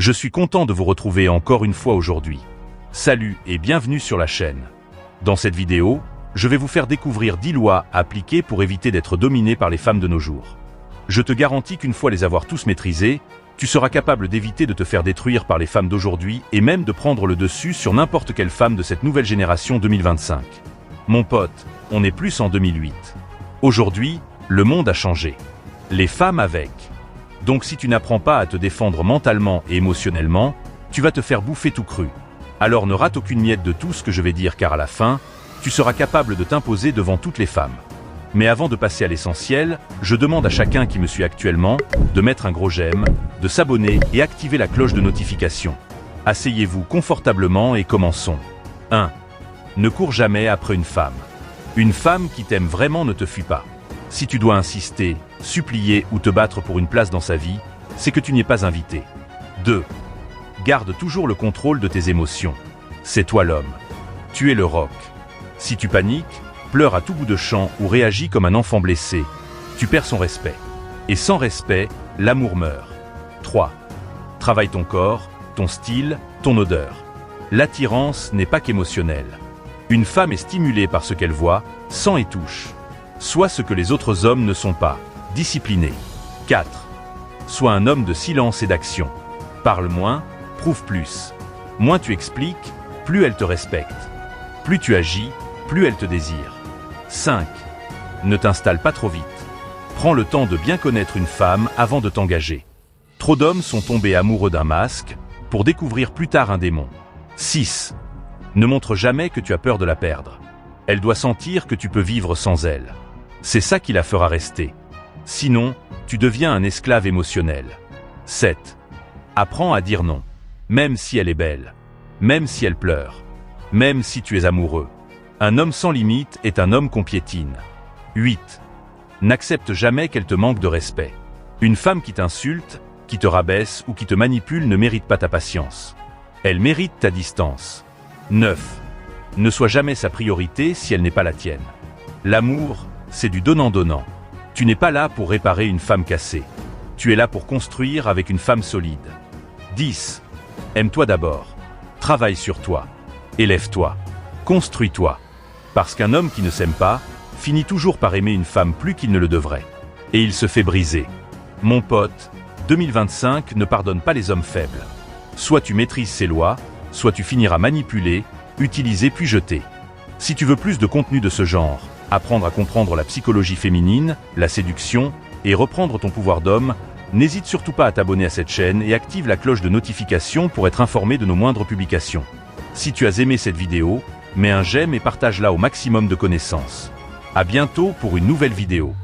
Je suis content de vous retrouver encore une fois aujourd'hui. Salut et bienvenue sur la chaîne. Dans cette vidéo, je vais vous faire découvrir 10 lois à appliquer pour éviter d'être dominé par les femmes de nos jours. Je te garantis qu'une fois les avoir tous maîtrisés, tu seras capable d'éviter de te faire détruire par les femmes d'aujourd'hui et même de prendre le dessus sur n'importe quelle femme de cette nouvelle génération 2025. Mon pote, on est plus en 2008. Aujourd'hui, le monde a changé. Les femmes avec. Donc si tu n'apprends pas à te défendre mentalement et émotionnellement, tu vas te faire bouffer tout cru. Alors ne rate aucune miette de tout ce que je vais dire car à la fin, tu seras capable de t'imposer devant toutes les femmes. Mais avant de passer à l'essentiel, je demande à chacun qui me suit actuellement de mettre un gros j'aime, de s'abonner et activer la cloche de notification. Asseyez-vous confortablement et commençons. 1. Ne cours jamais après une femme. Une femme qui t'aime vraiment ne te fuit pas. Si tu dois insister, supplier ou te battre pour une place dans sa vie, c'est que tu n'y es pas invité. 2. Garde toujours le contrôle de tes émotions. C'est toi l'homme. Tu es le roc. Si tu paniques, pleures à tout bout de champ ou réagis comme un enfant blessé, tu perds son respect. Et sans respect, l'amour meurt. 3. Travaille ton corps, ton style, ton odeur. L'attirance n'est pas qu'émotionnelle. Une femme est stimulée par ce qu'elle voit, sent et touche. Sois ce que les autres hommes ne sont pas, discipliné. 4. Sois un homme de silence et d'action. Parle moins, prouve plus. Moins tu expliques, plus elle te respecte. Plus tu agis, plus elle te désire. 5. Ne t'installe pas trop vite. Prends le temps de bien connaître une femme avant de t'engager. Trop d'hommes sont tombés amoureux d'un masque pour découvrir plus tard un démon. 6. Ne montre jamais que tu as peur de la perdre. Elle doit sentir que tu peux vivre sans elle. C'est ça qui la fera rester. Sinon, tu deviens un esclave émotionnel. 7. Apprends à dire non. Même si elle est belle. Même si elle pleure. Même si tu es amoureux. Un homme sans limite est un homme qu'on piétine. 8. N'accepte jamais qu'elle te manque de respect. Une femme qui t'insulte, qui te rabaisse ou qui te manipule ne mérite pas ta patience. Elle mérite ta distance. 9. Ne sois jamais sa priorité si elle n'est pas la tienne. L'amour, c'est du donnant-donnant. Tu n'es pas là pour réparer une femme cassée. Tu es là pour construire avec une femme solide. 10. Aime-toi d'abord. Travaille sur toi. Élève-toi. Construis-toi. Parce qu'un homme qui ne s'aime pas, finit toujours par aimer une femme plus qu'il ne le devrait. Et il se fait briser. Mon pote, 2025 ne pardonne pas les hommes faibles. Soit tu maîtrises ces lois, soit tu finiras manipulé, utilisé puis jeté. Si tu veux plus de contenu de ce genre, apprendre à comprendre la psychologie féminine, la séduction, et reprendre ton pouvoir d'homme, n'hésite surtout pas à t'abonner à cette chaîne et active la cloche de notification pour être informé de nos moindres publications. Si tu as aimé cette vidéo, mets un j'aime et partage-la au maximum de connaissances. À bientôt pour une nouvelle vidéo.